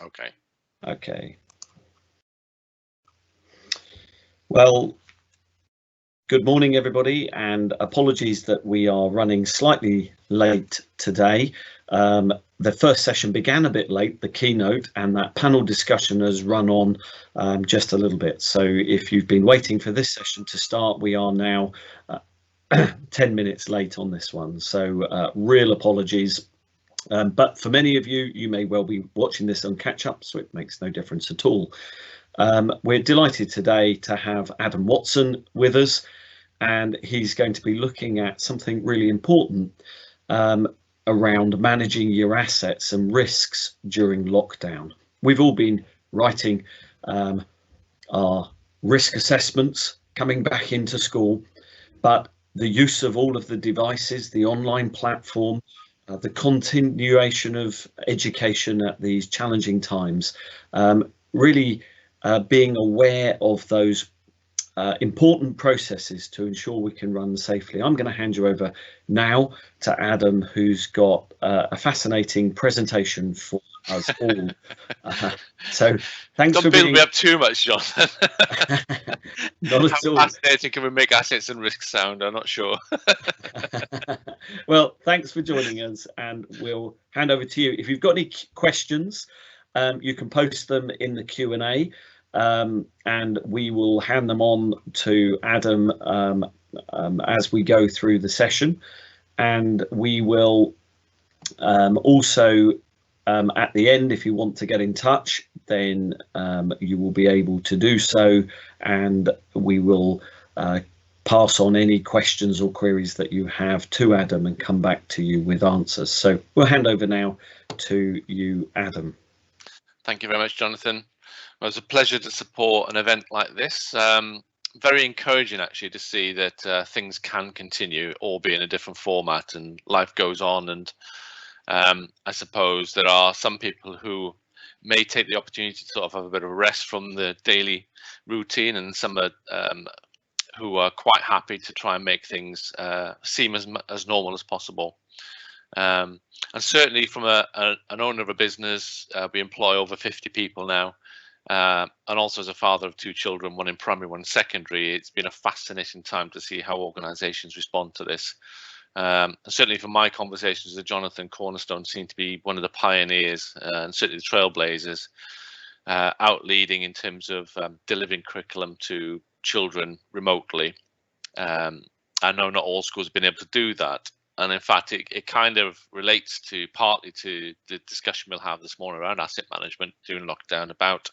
Okay. Okay. Well, good morning, everybody, and apologies that we are running slightly late today. The first session began a bit late, the keynote, and that panel discussion has run on just a little bit. So if you've been waiting for this session to start, we are now 10 minutes late on this one. So real apologies. But for many of you, you may well be watching this on catch up, so it makes no difference at all. We're delighted today to have Adam Watson with us, and he's going to be looking at something really important around managing your assets and risks during lockdown. We've all been writing our risk assessments coming back into school, but the use of all of the devices, the online platform, the continuation of education at these challenging times, really being aware of those important processes to ensure we can run safely. I'm going to hand you over now to Adam, who's got a fascinating presentation for us all. So thanks for build being... me up too much, Jonathan. Not at all. How fascinating can we make assets and risks sound? I'm not sure. Well, thanks for joining us, and we'll hand over to you. If you've got any questions, you can post them in the Q&A. And we will hand them on to Adam as we go through the session, and we will also at the end, if you want to get in touch, then you will be able to do so, and we will pass on any questions or queries that you have to Adam and come back to you with answers. So we'll hand over now to you, Adam. Thank you very much, Jonathan. Well, it's a pleasure to support an event like this. Very encouraging, actually, to see that things can continue, albeit in a different format, and life goes on. And I suppose there are some people who may take the opportunity to sort of have a bit of a rest from the daily routine, and some who are quite happy to try and make things seem as normal as possible. And certainly from an owner of a business, we employ over 50 people now. And also as a father of 2 children, one in primary, one in secondary, it's been a fascinating time to see how organisations respond to this. And certainly from my conversations with Jonathan, Cornerstone seemed to be one of the pioneers and certainly the trailblazers out leading in terms of delivering curriculum to children remotely. I know not all schools have been able to do that. And in fact, it kind of relates to partly to the discussion we'll have this morning around asset management during lockdown about,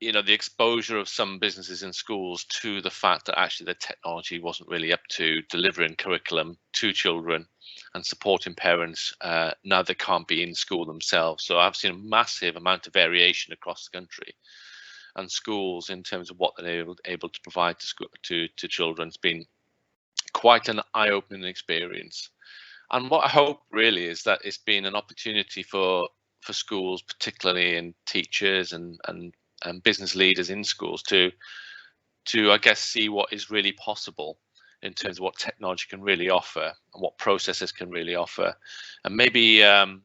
the exposure of some businesses and schools to the fact that actually the technology wasn't really up to delivering curriculum to children and supporting parents. Now they can't be in school themselves. So I've seen a massive amount of variation across the country and schools in terms of what they're able to provide to children. It's been quite an eye-opening experience, and what I hope really is that it's been an opportunity for schools, particularly in teachers and business leaders in schools, to I guess see what is really possible in terms of what technology can really offer and what processes can really offer, and maybe there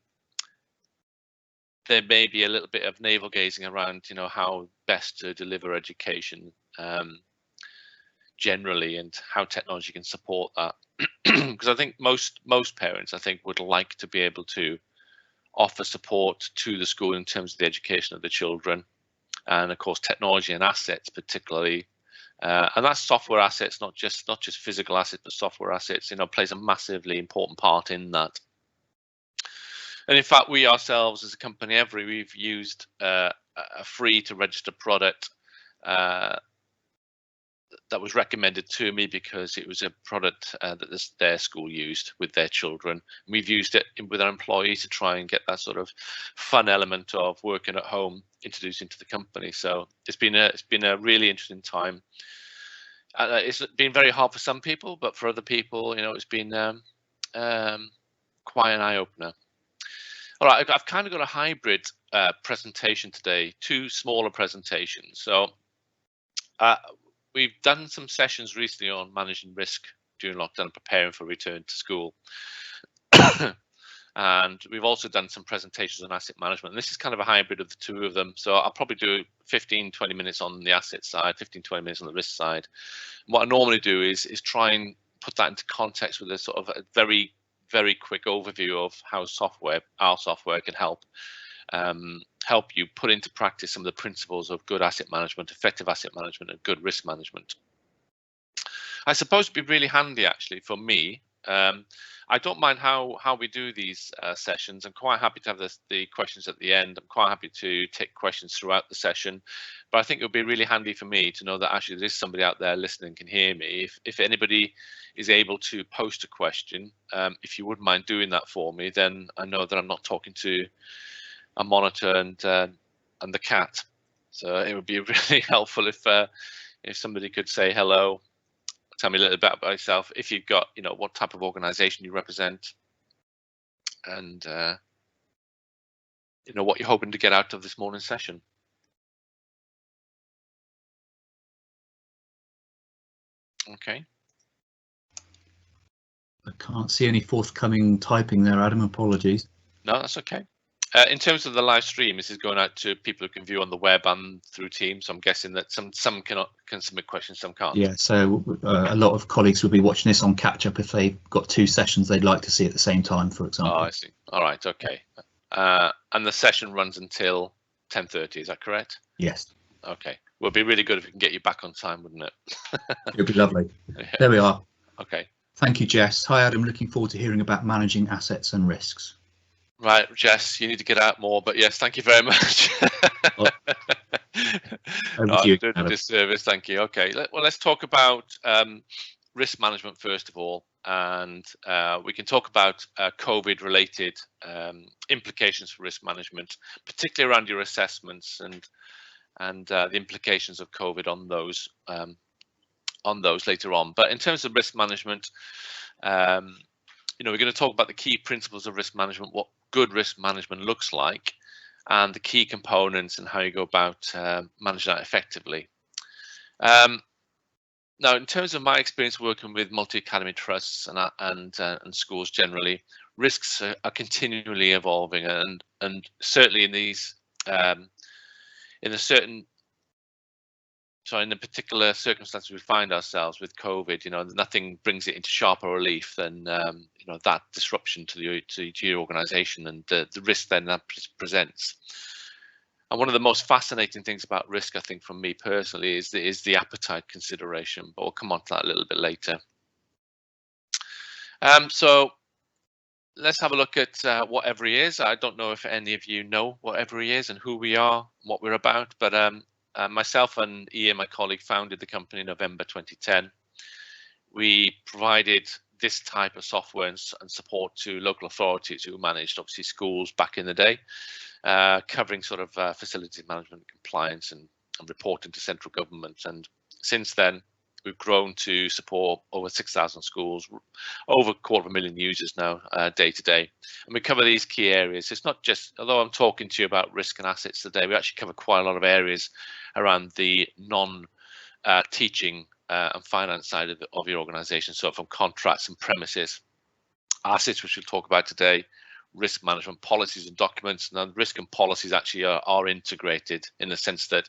may be a little bit of navel gazing around how best to deliver education generally, and how technology can support that. Because I think most parents, I think, would like to be able to offer support to the school in terms of the education of the children, and of course technology and assets particularly, and that's software assets, not just physical assets, but software assets, plays a massively important part in that. And in fact, we ourselves as a company, we've used a free to register product that was recommended to me because it was a product that their school used with their children. We've used it with our employees to try and get that sort of fun element of working at home introduced into the company. So it's been a really interesting time. It's been very hard for some people, but for other people, it's been quite an eye opener. All right, I've kind of got a hybrid presentation today, 2 smaller presentations. So we've done some sessions recently on managing risk during lockdown and preparing for return to school. And we've also done some presentations on asset management. And this is kind of a hybrid of the two of them. So I'll probably do 15-20 minutes on the asset side, 15-20 minutes on the risk side. And what I normally do is try and put that into context with a sort of a very, very quick overview of how our software can help you put into practice some of the principles of good asset management, effective asset management, and good risk management. I suppose it'd be really handy actually for me. I don't mind how we do these sessions. I'm quite happy to have the questions at the end. I'm quite happy to take questions throughout the session, but I think it would be really handy for me to know that actually there is somebody out there listening can hear me. If anybody is able to post a question, if you wouldn't mind doing that for me, then I know that I'm not talking to a monitor and the cat. So it would be really helpful if somebody could say hello, tell me a little bit about yourself, if you've got, what type of organization you represent, and what you're hoping to get out of this morning's session. Okay. I can't see any forthcoming typing there, Adam. Apologies. No, that's okay. In terms of the live stream, this is going out to people who can view on the web and through Teams. So I'm guessing that some can submit questions, some can't. Yeah, so a lot of colleagues will be watching this on catch up if they've got two sessions they'd like to see at the same time, for example. Oh, I see. All right, okay. And the session runs until 10:30. Is that correct? Yes. Okay. Well, it'd be really good if we can get you back on time, wouldn't it? It'd be lovely. Yeah. There we are. Okay. Thank you, Jess. Hi, Adam. Looking forward to hearing about managing assets and risks. Right, Jess, you need to get out more, but yes, thank you very much. Over to you, doing a Adam. disservice, thank you. Okay, well, let's talk about risk management first of all, and we can talk about COVID-related implications for risk management, particularly around your assessments and the implications of COVID on those later on. But in terms of risk management, we're going to talk about the key principles of risk management, what good risk management looks like, and the key components and how you go about managing that effectively. Now, in terms of my experience working with multi-academy trusts and schools generally, risks are continually evolving, and certainly in these in the particular circumstances we find ourselves with COVID, nothing brings it into sharper relief than that disruption to your organisation and the risk then that presents. And one of the most fascinating things about risk, I think, from me personally, is the appetite consideration. But we'll come on to that a little bit later. So let's have a look at what Every is. I don't know if any of you know what Every is and who we are, what we're about, but myself and Ian, my colleague, founded the company in November 2010. We provided this type of software and support to local authorities who managed, obviously, schools back in the day, covering sort of facilities management, compliance, and reporting to central government. And since then, we've grown to support over 6,000 schools, over 250,000 users now, day to day. And we cover these key areas. It's not just, although I'm talking to you about risk and assets today, we actually cover quite a lot of areas around the non-teaching and finance side of your organisation. So from contracts and premises, assets, which we'll talk about today, risk management, policies and documents. Now, risk and policies actually are integrated in the sense that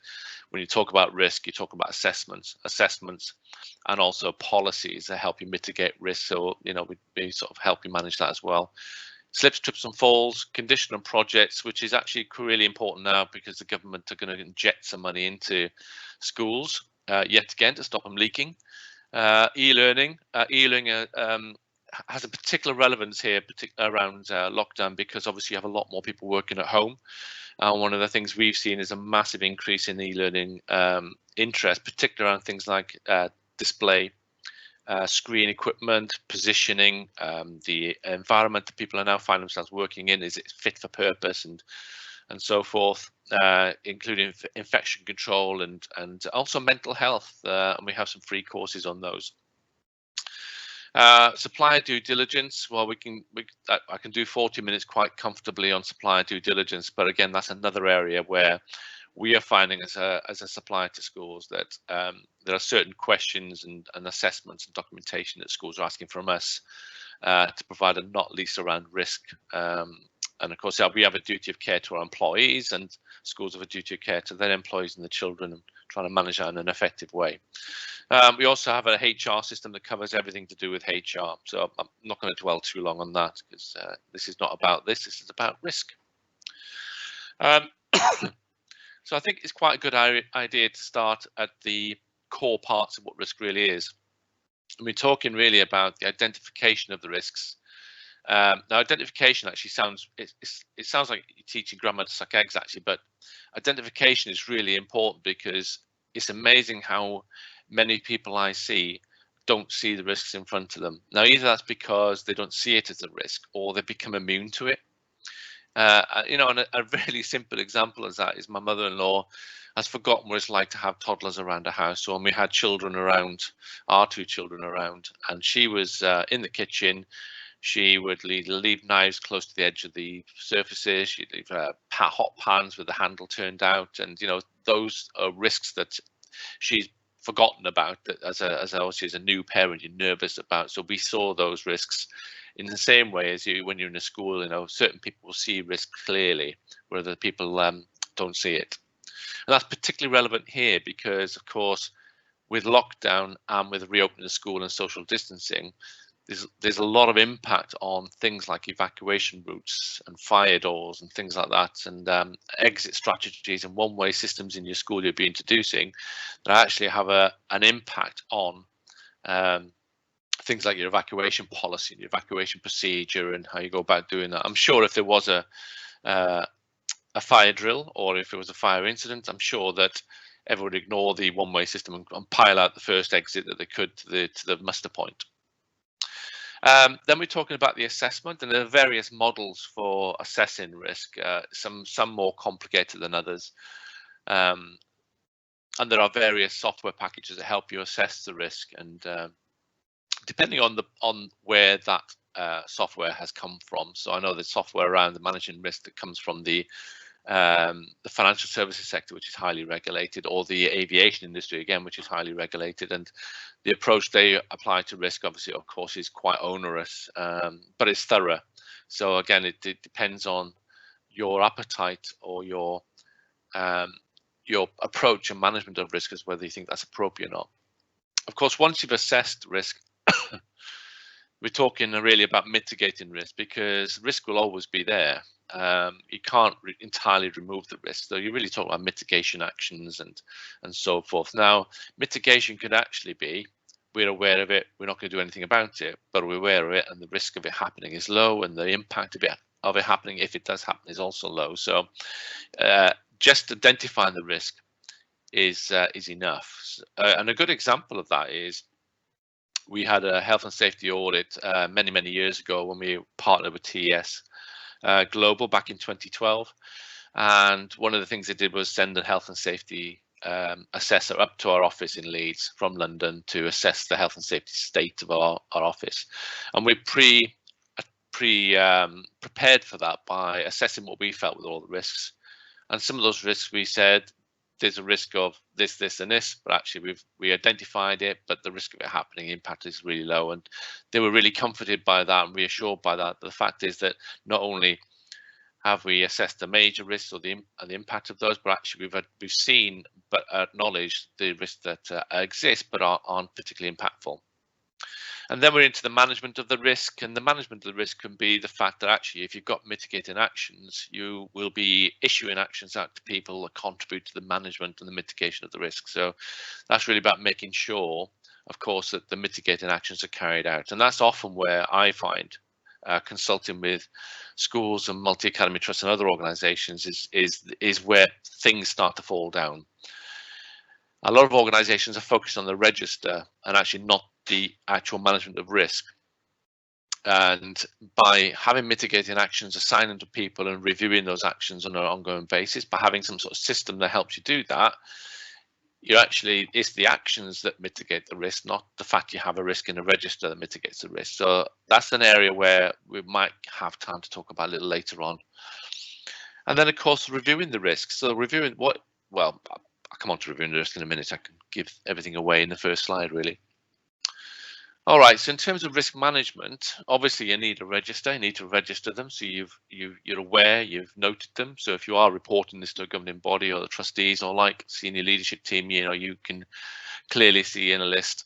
when you talk about risk, you talk about assessments, and also policies that help you mitigate risk. So, we sort of help you manage that as well. Slips, trips and falls, condition and projects, which is actually really important now because the government are going to inject some money into schools yet again to stop them leaking. E-learning has a particular relevance here around lockdown because obviously you have a lot more people working at home. One of the things we've seen is a massive increase in e-learning interest, particularly around things like display, screen equipment, positioning, the environment that people are now finding themselves working in, is it fit for purpose and so forth, including infection control and also mental health, and we have some free courses on those. Supplier due diligence. Well, I can do 40 minutes quite comfortably on supplier due diligence, but again, that's another area where we are finding as a supplier to schools that there are certain questions and assessments and documentation that schools are asking from us to provide a not least around risk. And of course, we have a duty of care to our employees, and schools have a duty of care to their employees and the children, and trying to manage that in an effective way. We also have a HR system that covers everything to do with HR. So I'm not going to dwell too long on that, because this is not about this. This is about risk. So I think it's quite a good idea to start at the core parts of what risk really is. And we're talking really about the identification of the risks. Now, identification actually sounds, it sounds like you're teaching grandma to suck eggs, actually, but identification is really important, because it's amazing how many people I see don't see the risks in front of them. Now, either that's because they don't see it as a risk, or they become immune to it. You know, and a really simple example of that is my mother-in-law has forgotten what it's like to have toddlers around a house. So when we had children around, our 2 children around, and she was in the kitchen, she would leave knives close to the edge of the surfaces. She'd leave hot pans with the handle turned out, and you know, those are risks that she's forgotten about. That as a new parent, you're nervous about. So we saw those risks in the same way as when you're in a school. You know, certain people will see risk clearly, where other people don't see it. And that's particularly relevant here because, of course, with lockdown and with reopening the school and social distancing, there's a lot of impact on things like evacuation routes and fire doors and things like that, and exit strategies and one-way systems in your school you'll be introducing that actually have an impact on things like your evacuation policy, your evacuation procedure, and how you go about doing that. I'm sure if there was a fire drill, or if it was a fire incident, I'm sure that everyone would ignore the one-way system and pile out the first exit that they could to the muster point. Then we're talking about the assessment, and there are various models for assessing risk, some more complicated than others. And there are various software packages that help you assess the risk, and depending on where that software has come from. So I know there's software around the managing risk that comes from the financial services sector, which is highly regulated, or the aviation industry, again, which is highly regulated. And the approach they apply to risk, obviously, of course, is quite onerous, but it's thorough. So again, it depends on your appetite or your approach and management of risk as whether you think that's appropriate or not. Of course, once you've assessed risk, we're talking really about mitigating risk, because risk will always be there. You can't entirely remove the risk, so you really talk about mitigation actions and so forth. Now, mitigation could actually be, we're aware of it, we're not going to do anything about it, but we're aware of it, and the risk of it happening is low, and the impact of it happening, if it does happen, is also low. So just identifying the risk is enough. And a good example of that is, we had a health and safety audit many years ago when we partnered with TES Global back in 2012, and one of the things they did was send a health and safety assessor up to our office in Leeds from London to assess the health and safety state of our office. And we prepared for that by assessing what we felt with all the risks, and some of those risks we said, there's a risk of this, this, and this, but actually we identified it, but the risk of it happening, impact is really low. And they were really comforted by that and reassured by that. But the fact is that not only have we assessed the major risks or the impact of those, but actually we've seen but acknowledged the risks that exist but aren't particularly impactful. And then we're into the management of the risk, and the management of the risk can be the fact that actually, if you've got mitigating actions, you will be issuing actions out to people that contribute to the management and the mitigation of the risk. So that's really about making sure, of course, that the mitigating actions are carried out. And that's often where I find consulting with schools and multi-academy trusts and other organizations is where things start to fall down. A lot of organizations are focused on the register and actually not the actual management of risk. And by having mitigating actions, assigning to people and reviewing those actions on an ongoing basis, by having some sort of system that helps you do that, it's the actions that mitigate the risk, not the fact you have a risk in a register that mitigates the risk. So that's an area where we might have time to talk about a little later on. And then, of course, reviewing the risks. So reviewing I'll come on to reviewing the risk in a minute. I can give everything away in the first slide, really. All right, so in terms of risk management, obviously you need a register. You need to register them, so you're aware, you've noted them. So if you are reporting this to a governing body or the trustees or like senior leadership team, you can clearly see in a list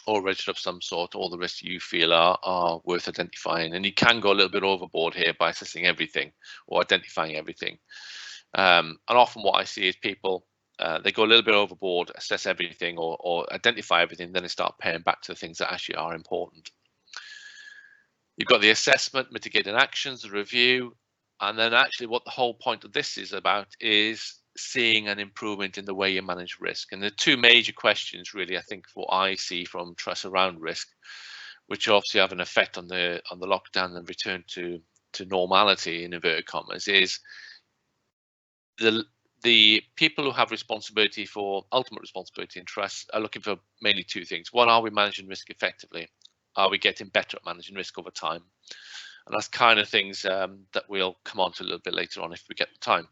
or register of some sort all the risks you feel are worth identifying. And you can go a little bit overboard here by assessing everything or identifying everything. And often what I see is people they go a little bit overboard, assess everything or identify everything, then they start paying back to the things that actually are important. You've got the assessment, mitigating actions, the review, and then actually what the whole point of this is about is seeing an improvement in the way you manage risk. And the two major questions really, I think, what I see from trusts around risk, which obviously have an effect on the lockdown and return to normality in inverted commas, is the people who have responsibility for ultimate responsibility in trusts are looking for mainly two things. One, are we managing risk effectively? Are we getting better at managing risk over time? And that's kind of things that we'll come on to a little bit later on if we get the time.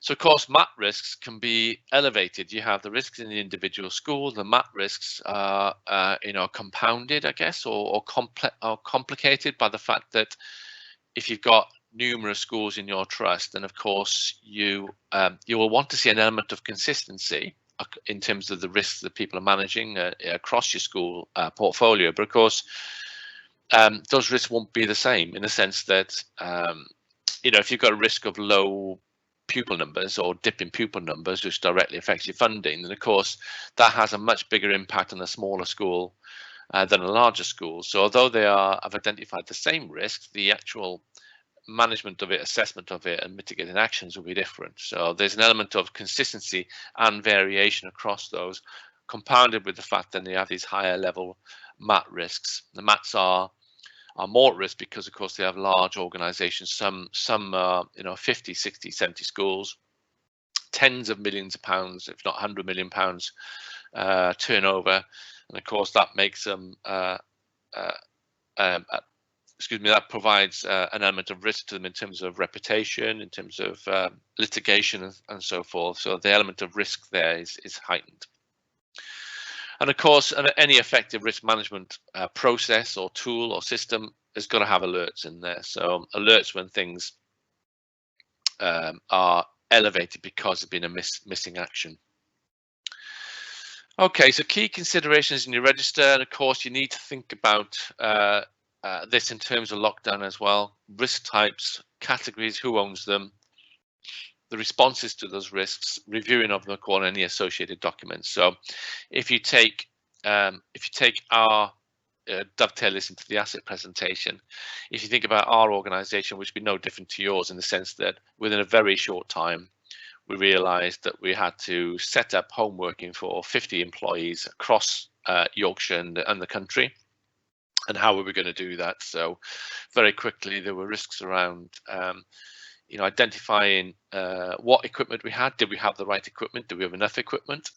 So of course, MAT risks can be elevated. You have the risks in the individual school. The MAT risks are compounded, I guess, or complicated by the fact that if you've got numerous schools in your trust, then of course you will want to see an element of consistency in terms of the risks that people are managing across your school portfolio. But of course, those risks won't be the same in the sense that if you've got a risk of low pupil numbers or dip in pupil numbers, which directly affects your funding, then of course that has a much bigger impact on a smaller school than a larger school. So although they have identified the same risks, the actual management of it, assessment of it, and mitigating actions will be different. So there's an element of consistency and variation across those, compounded with the fact that you have these higher level MAT risks. The MATs are more at risk because of course they have large organizations, some 50, 60, 70 schools, tens of millions of pounds, if not 100 million pounds turnover. And of course that makes them that provides an element of risk to them in terms of reputation, in terms of litigation and so forth. So the element of risk there is heightened. And of course, any effective risk management process or tool or system has got to have alerts in there. So alerts when things are elevated because of being a missing action. Okay, so key considerations in your register, and of course you need to think about this in terms of lockdown as well. Risk types, categories, who owns them, the responses to those risks, reviewing of them, and any associated documents. So if you take our dovetail this into the asset presentation, if you think about our organization, which would be no different to yours in the sense that within a very short time we realized that we had to set up home working for 50 employees across Yorkshire and the country, and how were we going to do that. So very quickly there were risks around identifying what equipment we had. Did we have the right equipment? Did we have enough equipment?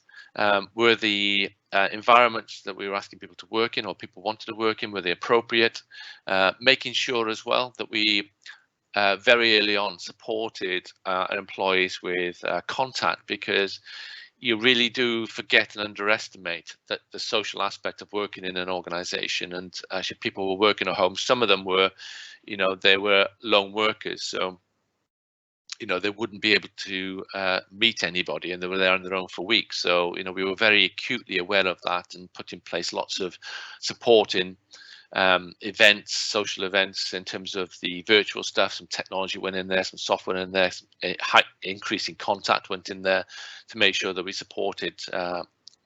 Were the environments that we were asking people to work in or people wanted to work in, were they appropriate? Making sure as well that we very early on supported our employees with contact, because you really do forget and underestimate that the social aspect of working in an organization. And actually people were working at home. Some of them were, they were lone workers. So, they wouldn't be able to meet anybody, and they were there on their own for weeks. So, we were very acutely aware of that and put in place lots of support in events, social events, in terms of the virtual stuff. Some technology went in there, some software in there, increasing contact went in there to make sure that we supported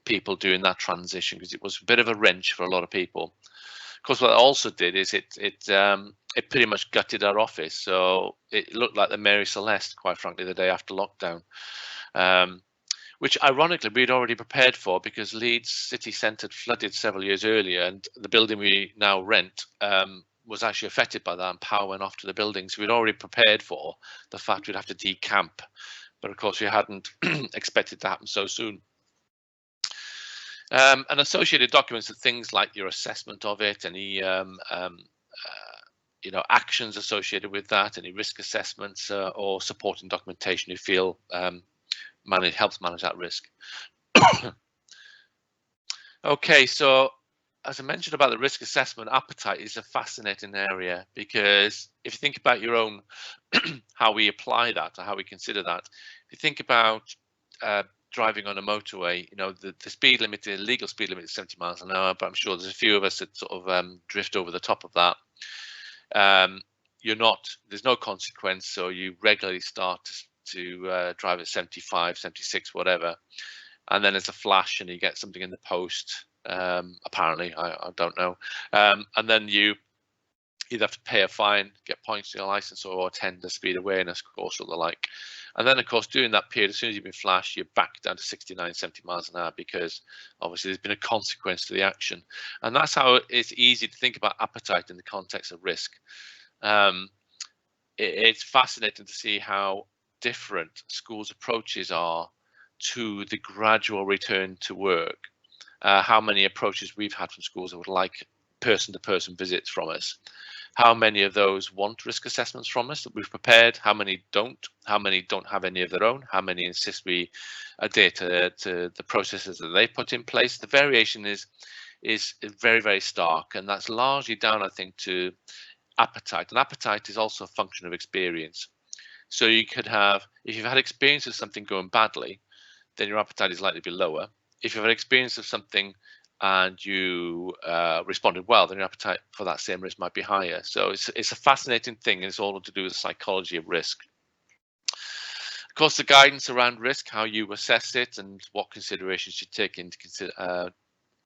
people doing that transition, because it was a bit of a wrench for a lot of people. Of course, what it also did is it pretty much gutted our office. So it looked like the Mary Celeste, quite frankly, the day after lockdown, which ironically we'd already prepared for, because Leeds city centre flooded several years earlier, and the building we now rent was actually affected by that, and power went off to the building. So we'd already prepared for the fact we'd have to decamp, but of course we hadn't expected to happen so soon. And associated documents are things like your assessment of it, any actions associated with that, any risk assessments or supporting documentation you feel helps manage that risk. Okay, so as I mentioned about the risk assessment, appetite is a fascinating area, because if you think about your own, how we apply that or how we consider that, if you think about driving on a motorway, you know, the speed limit, the legal speed limit is 70 miles an hour, but I'm sure there's a few of us that sort of drift over the top of that. There's no consequence, so you regularly start to drive at 75, 76, whatever. And then there's a flash and you get something in the post, apparently, I don't know. And then you either have to pay a fine, get points to your license, or attend a speed awareness course or the like. And then, of course, during that period, as soon as you've been flashed, you're back down to 69, 70 miles an hour, because obviously there's been a consequence to the action. And that's how it's easy to think about appetite in the context of risk. It's fascinating to see how different schools' approaches are to the gradual return to work. How many approaches we've had from schools that would like person-to-person visits from us. How many of those want risk assessments from us that we've prepared? How many don't? How many don't have any of their own? How many insist we adhere to the processes that they put in place? The variation is very, very stark, and that's largely down, I think, to appetite. And appetite is also a function of experience. So you could have, if you've had experience of something going badly, then your appetite is likely to be lower. If you've had experience of something and you responded well, then your appetite for that same risk might be higher. So it's a fascinating thing, and it's all to do with the psychology of risk. Of course, the guidance around risk, how you assess it, and what considerations you take into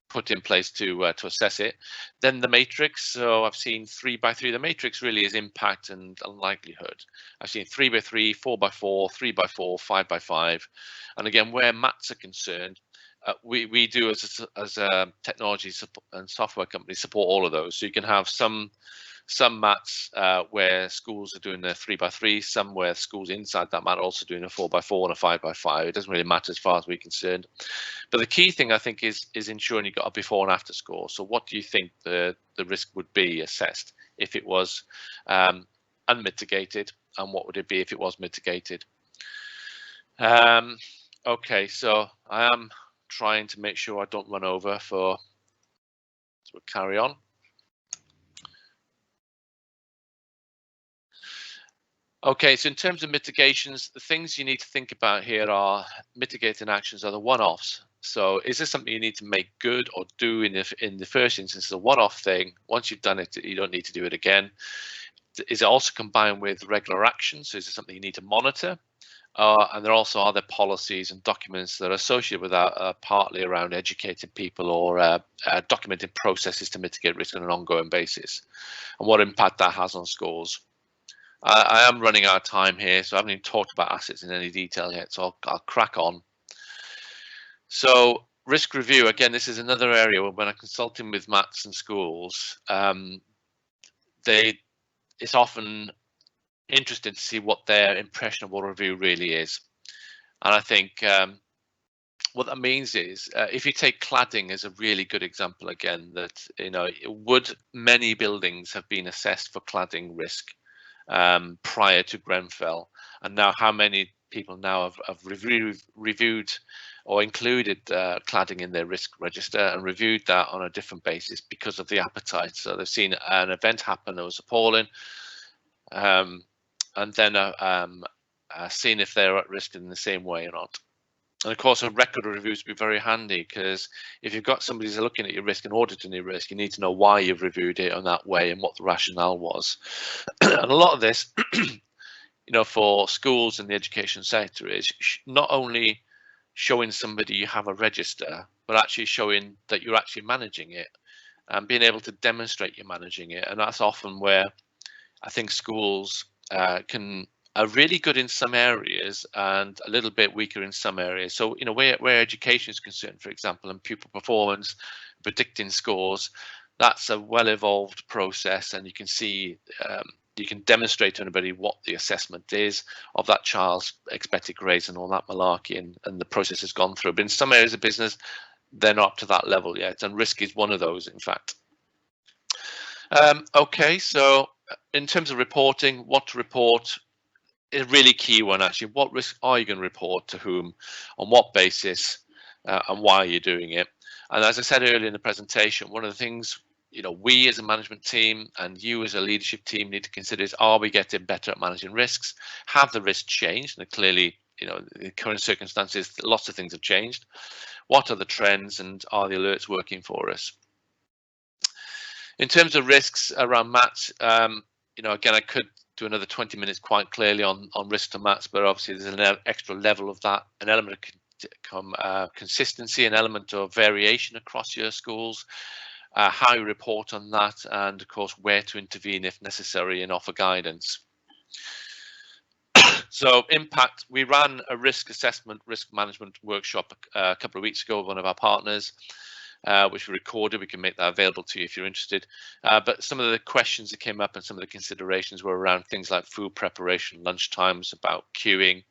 put in place to assess it. Then the matrix. So I've seen 3x3. The matrix really is impact and unlikelihood. I've seen 3x3, 4x4, 3x4, 5x5. And again, where maths are concerned, we do as a technology and software company support all of those. So you can have some maths where schools are doing a 3x3, some where schools inside that math are also doing a 4x4 and a 5x5. It doesn't really matter as far as we're concerned. But the key thing, I think, is ensuring you've got a before and after score. So what do you think the risk would be assessed if it was unmitigated, and what would it be if it was mitigated? Okay, so I am trying to make sure I don't run over so we'll carry on. Okay, so in terms of mitigations, the things you need to think about here are mitigating actions are the one-offs. So is this something you need to make good or do in the first instance? It's a one-off thing. Once you've done it, you don't need to do it again. Is it also combined with regular actions? So is it something you need to monitor? And there also are the policies and documents that are associated with that, partly around educating people or documenting processes to mitigate risk on an ongoing basis, and what impact that has on scores. I am running out of time here, so I haven't even talked about assets in any detail yet, so I'll crack on. So risk review, again, this is another area where when I'm consulting with maths and schools, it's often interesting to see what their impression of what a review really is. And I think what that means is if you take cladding as a really good example, again, that, you know, would many buildings have been assessed for cladding risk prior to Grenfell, and now how many people now have reviewed or included cladding in their risk register and reviewed that on a different basis because of the appetite. So they've seen an event happen that was appalling, and then seen if they're at risk in the same way or not. And of course, a record of reviews would be very handy, because if you've got somebody who's looking at your risk and auditing your risk, you need to know why you've reviewed it on that way and what the rationale was. And a lot of this, you know, for schools in the education sector is not only showing somebody you have a register, but actually showing that you're actually managing it and being able to demonstrate you're managing it. And that's often where I think schools are really good in some areas and a little bit weaker in some areas. So, you know, where education is concerned, for example, and pupil performance, predicting scores, that's a well-evolved process, and you can see, you can demonstrate to anybody what the assessment is of that child's expected grades and all that malarkey, and the process has gone through. But in some areas of business, they're not up to that level yet, and risk is one of those, in fact. Okay, so in terms of reporting, what to report, a really key one actually. What risk are you going to report to whom, on what basis, and why are you doing it? And as I said earlier in the presentation, one of the things, you know, we as a management team and you as a leadership team need to consider is, are we getting better at managing risks? Have the risks changed? And clearly, you know, in the current circumstances, lots of things have changed. What are the trends, and are the alerts working for us? In terms of risks around mats, you know, again, I could do another 20 minutes quite clearly on risk to mats, but obviously there's an extra level of that, an element of consistency, an element of variation across your schools, how you report on that, and of course where to intervene if necessary and offer guidance. So impact, we ran a risk assessment, risk management workshop a couple of weeks ago with one of our partners, which we recorded. We can make that available to you if you're interested. But some of the questions that came up and some of the considerations were around things like food preparation, lunch times, about queuing,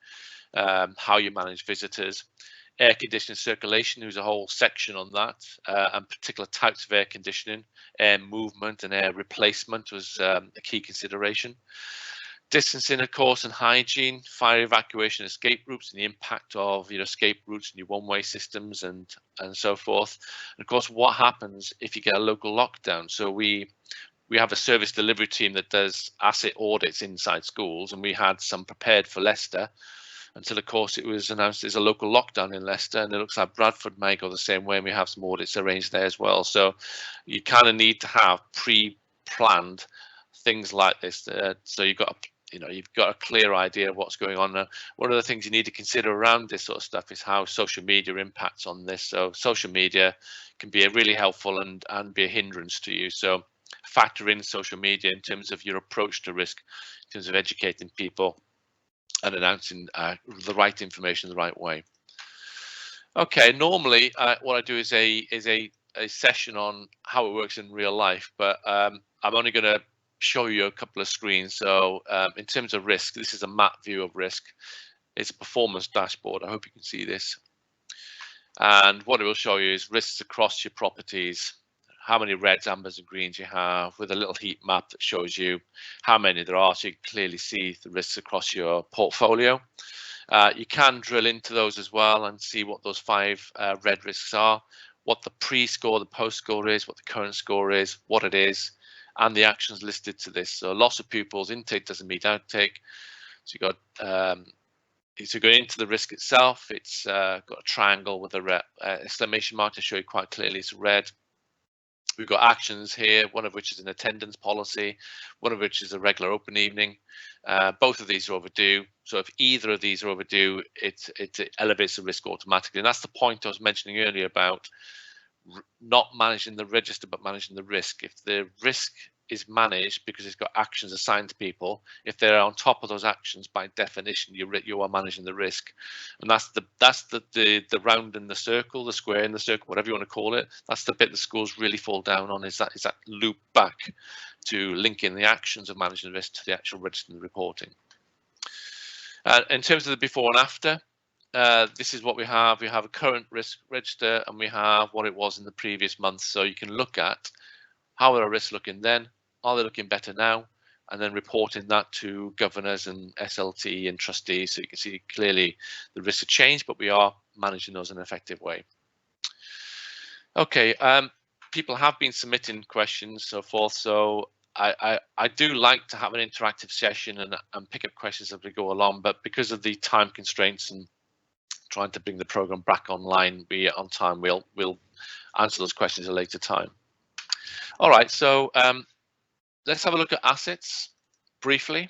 how you manage visitors, air conditioning circulation. There was a whole section on that, and particular types of air conditioning, air movement and air replacement was a key consideration. Distancing, of course, and hygiene, fire evacuation, escape routes, and the impact of, you know, escape routes and your one-way systems and so forth. And of course, what happens if you get a local lockdown? So we have a service delivery team that does asset audits inside schools, and we had some prepared for Leicester until, of course, it was announced there's a local lockdown in Leicester, and it looks like Bradford may go the same way, and we have some audits arranged there as well. So you kind of need to have pre-planned things like this. So you've got a clear idea of what's going on. One of the things you need to consider around this sort of stuff is how social media impacts on this. So social media can be really helpful and be a hindrance to you. So factor in social media in terms of your approach to risk, in terms of educating people and announcing the right information the right way. Okay, normally what I do is a session on how it works in real life, but I'm only going to show you a couple of screens. So in terms of risk, this is a map view of risk. It's a performance dashboard. I hope you can see this. And what it will show you is risks across your properties, how many reds, ambers and greens you have, with a little heat map that shows you how many there are, so you can clearly see the risks across your portfolio. You can drill into those as well and see what those 5 red risks are, what the pre-score, the post-score is, what the current score is, what it is, and the actions listed to this. So loss of pupils, intake doesn't meet outtake. So you got to go into the risk itself. It's got a triangle with a exclamation mark to show you quite clearly it's red. We've got actions here, one of which is an attendance policy, one of which is a regular open evening. Both of these are overdue. So if either of these are overdue, it elevates the risk automatically. And that's the point I was mentioning earlier about not managing the register, but managing the risk. If the risk is managed because it's got actions assigned to people, if they're on top of those actions, by definition, you are managing the risk. And that's the round in the circle, the square in the circle, whatever you want to call it. That's the bit the schools really fall down on, is that loop back to linking the actions of managing the risk to the actual register and reporting. In terms of the before and after, this is what we have. We have a current risk register and we have what it was in the previous month. So you can look at how are our risks looking then, are they looking better now, and then reporting that to governors and SLT and trustees, so you can see clearly the risks have changed, but we are managing those in an effective way. Okay, people have been submitting questions, so forth. So I do like to have an interactive session and pick up questions as we go along, but because of the time constraints and trying to bring the program back online, be on time, we'll answer those questions at a later time. All right, so let's have a look at assets briefly.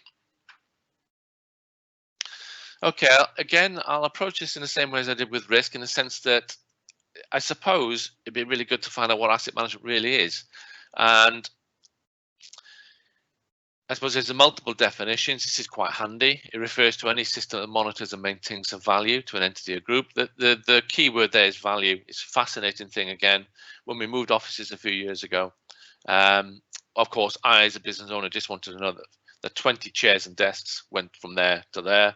Okay, again, I'll approach this in the same way as I did with risk, in the sense that I suppose it'd be really good to find out what asset management really is. And I suppose there's multiple definitions. This is quite handy. It refers to any system that monitors and maintains a value to an entity or group. The key word there is value. It's a fascinating thing. Again, when we moved offices a few years ago, of course, I as a business owner just wanted to know that the 20 chairs and desks went from there to there.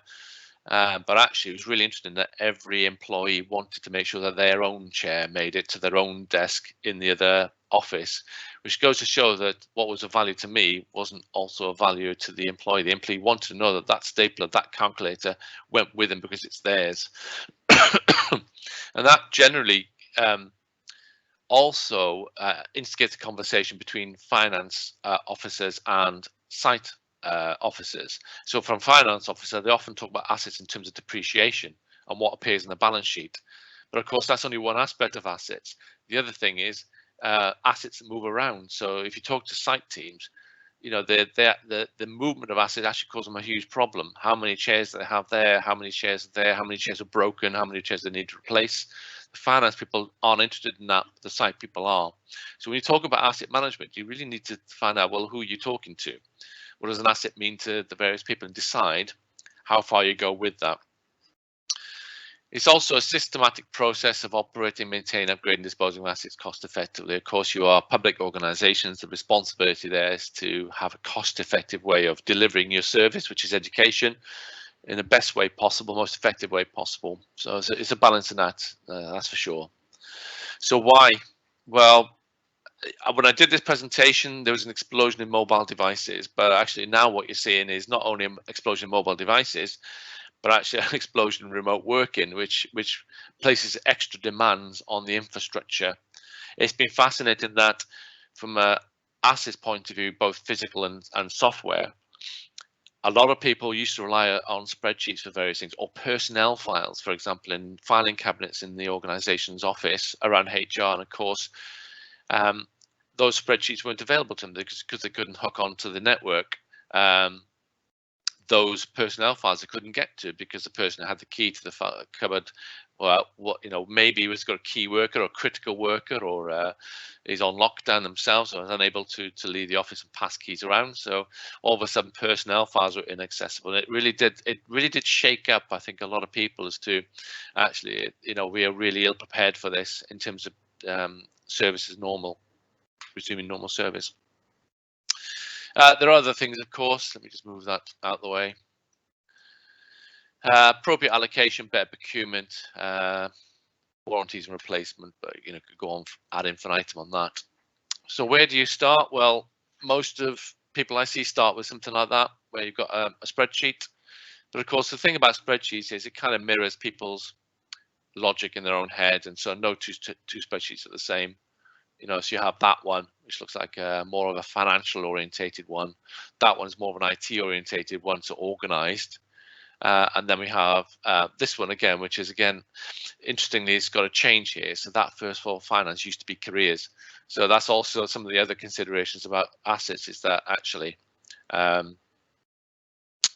But actually, it was really interesting that every employee wanted to make sure that their own chair made it to their own desk in the other office, which goes to show that what was a value to me wasn't also a value to the employee. The employee wanted to know that that stapler, that calculator went with them because it's theirs. And that generally also instigates a conversation between finance officers and site officers. So from finance officer, they often talk about assets in terms of depreciation and what appears in the balance sheet. But of course, that's only one aspect of assets. The other thing is assets that move around. So if you talk to site teams, you know, the movement of assets actually causes them a huge problem. How many chairs do they have there? How many chairs are there? How many chairs are broken? How many chairs they need to replace? The finance people aren't interested in that. The site people are. So when you talk about asset management, you really need to find out, well, who are you talking to? What does an asset mean to the various people, and decide how far you go with that. It's also a systematic process of operating, maintaining, upgrading, disposing of assets cost effectively. Of course, you are public organisations. The responsibility there is to have a cost effective way of delivering your service, which is education, in the best way possible, most effective way possible. So it's a balance in that, that's for sure. So why? Well, when I did this presentation, there was an explosion in mobile devices, but actually now what you're seeing is not only an explosion in mobile devices, but actually an explosion in remote working, which places extra demands on the infrastructure. It's been fascinating that from an assets point of view, both physical and software, a lot of people used to rely on spreadsheets for various things, or personnel files, for example, in filing cabinets in the organization's office around HR. And of course, those spreadsheets weren't available to them because they couldn't hook onto the network. Those personnel files they couldn't get to because the person who had the key to the cupboard, well, maybe he was got a key worker or a critical worker, or is on lockdown themselves, or is unable to leave the office and pass keys around. So all of a sudden, personnel files were inaccessible. And it really did shake up, I think, a lot of people as to actually, we are really ill prepared for this in terms of services resuming normal service. There are other things, of course. Let me just move that out of the way. Appropriate allocation, better procurement, warranties and replacement, but could go on ad infinitum on that. So where do you start? Well, most of people I see start with something like that, where you've got a spreadsheet. But of course, the thing about spreadsheets is it kind of mirrors people's logic in their own head, and so no two spreadsheets are the same. So you have that one, which looks like more of a financial orientated one. That one's more of an IT orientated one, so organized. And then we have this one again, which is, again, interestingly, it's got a change here. So that first of all, finance used to be careers. So that's also some of the other considerations about assets, is that actually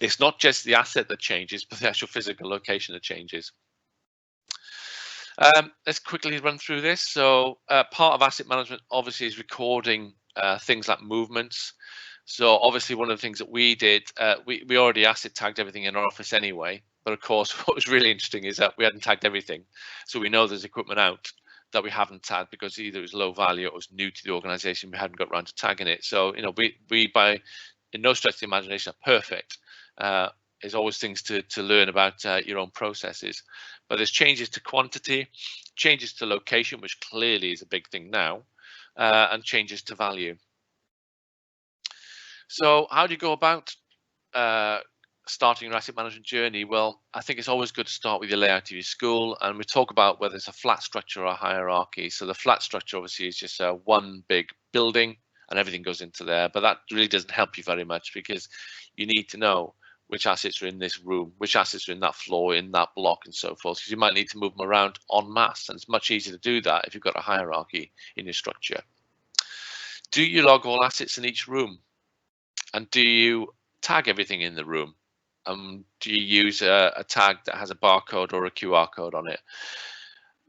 it's not just the asset that changes, but the actual physical location that changes. Let's quickly run through this. So part of asset management obviously is recording things like movements. So obviously one of the things that we did, we already asset tagged everything in our office anyway. But of course, what was really interesting is that we hadn't tagged everything. So we know there's equipment out that we haven't tagged because either it was low value or it was new to the organization. We hadn't got around to tagging it. So, we by in no stretch of the imagination are perfect. There's always things to learn about your own processes. But there's changes to quantity, changes to location, which clearly is a big thing now, and changes to value. So how do you go about starting your asset management journey? Well, I think it's always good to start with your layout of your school, and we talk about whether it's a flat structure or a hierarchy. So the flat structure obviously is just one big building and everything goes into there, but that really doesn't help you very much, because you need to know which assets are in this room, which assets are in that floor, in that block, and so forth, because you might need to move them around en masse, and it's much easier to do that if you've got a hierarchy in your structure. Do you log all assets in each room? And do you tag everything in the room? Do you use a tag that has a barcode or a QR code on it?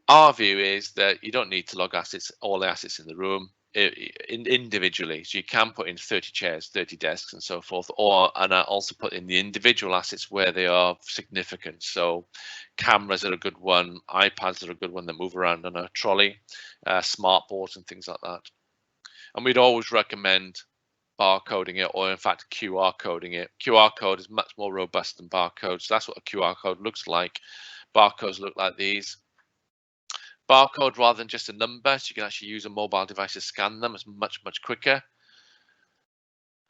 Our view is that you don't need to log all the assets in the room individually. So you can put in 30 chairs, 30 desks, and so forth, and also put in the individual assets where they are significant. So cameras are a good one, iPads are a good one that move around on a trolley, smart boards and things like that. And we'd always recommend barcoding it, or in fact QR coding it. QR code is much more robust than barcodes. So that's what a QR code looks like. Barcodes look like these. Barcode rather than just a number, so you can actually use a mobile device to scan them. It's much quicker.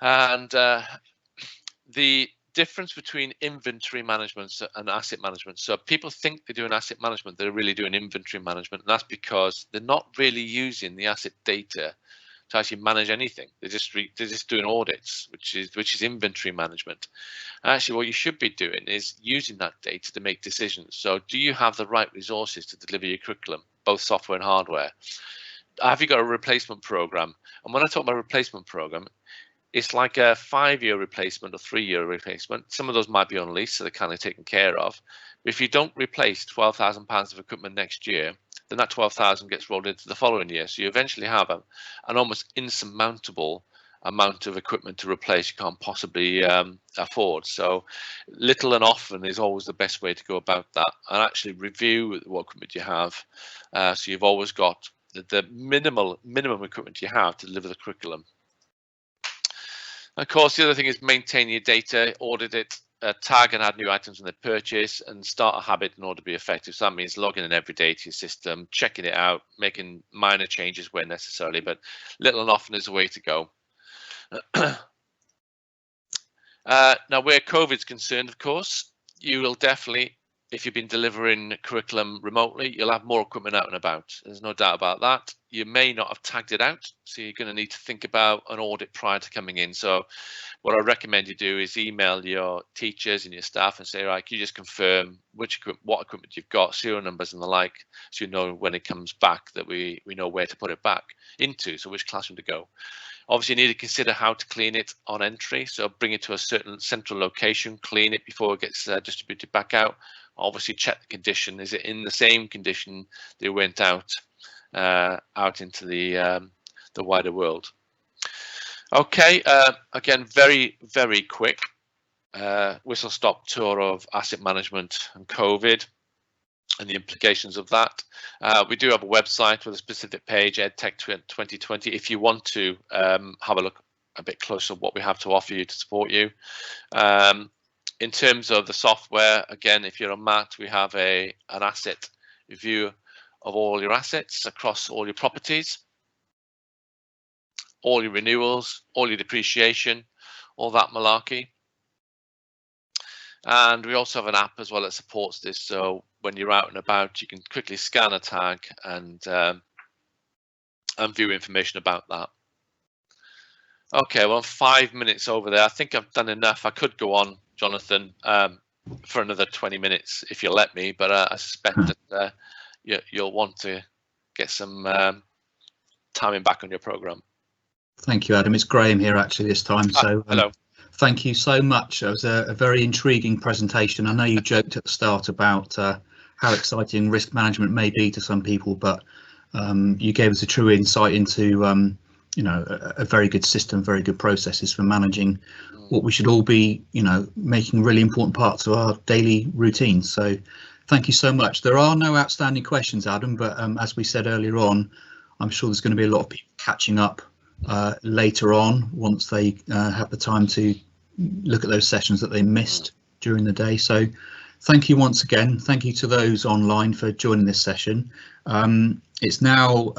And the difference between inventory management and asset management. So people think they're doing asset management, they're really doing inventory management, and that's because they're not really using the asset data to actually manage anything. They're just doing audits, which is inventory management. And actually, what you should be doing is using that data to make decisions. So, do you have the right resources to deliver your curriculum, both software and hardware? Have you got a replacement program? And when I talk about replacement program, it's like a 5-year replacement or 3-year replacement. Some of those might be on lease, so they're kind of taken care of. But if you don't replace £12,000 of equipment next year, then that 12,000 gets rolled into the following year. So you eventually have an almost insurmountable amount of equipment to replace you can't possibly afford. So little and often is always the best way to go about that, and actually review what equipment you have. So you've always got the minimum equipment you have to deliver the curriculum. Of course, the other thing is maintain your data, audit it, tag and add new items in the purchase, and start a habit in order to be effective. So that means logging in every day to your system, checking it out, making minor changes where necessary, but little and often is the way to go. Now, where COVID's concerned, of course, you will definitely, if you've been delivering curriculum remotely, you'll have more equipment out and about. There's no doubt about that. You may not have tagged it out, so you're going to need to think about an audit prior to coming in. So what I recommend you do is email your teachers and your staff and say, right, can you just confirm what equipment you've got, serial numbers and the like, so you know when it comes back that we know where to put it back into, so which classroom to go. Obviously, you need to consider how to clean it on entry. So bring it to a certain central location, clean it before it gets distributed back out. Obviously, check the condition. Is it in the same condition they went out into the wider world? Okay, again, very, very quick whistle-stop tour of asset management and COVID and the implications of that. We do have a website with a specific page, EdTech 2020, if you want to have a look a bit closer at what we have to offer you to support you. In terms of the software, again, if you're a MAT, we have an asset view of all your assets across all your properties, all your renewals, all your depreciation, all that malarkey. And we also have an app as well that supports this. So when you're out and about, you can quickly scan a tag and view information about that. Okay, well, 5 minutes over there. I think I've done enough. I could go on, Jonathan, for another 20 minutes if you let me, but I suspect that you'll want to get some timing back on your program. Thank you, Adam. It's Graham here actually this time. So hello. Thank you so much. It was a very intriguing presentation. I know you joked at the start about how exciting risk management may be to some people, but you gave us a true insight into a very good system, very good processes for managing what we should all be, making really important parts of our daily routine. So thank you so much. There are no outstanding questions, Adam, but as we said earlier on, I'm sure there's going to be a lot of people catching up later on once they have the time to look at those sessions that they missed during the day. So thank you once again. Thank you to those online for joining this session. It's now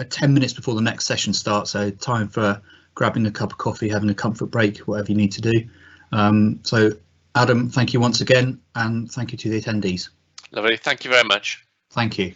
10 minutes before the next session starts, so time for grabbing a cup of coffee, having a comfort break, whatever you need to do. So Adam, thank you once again, and thank you to the attendees. Lovely. Thank you very much. Thank you.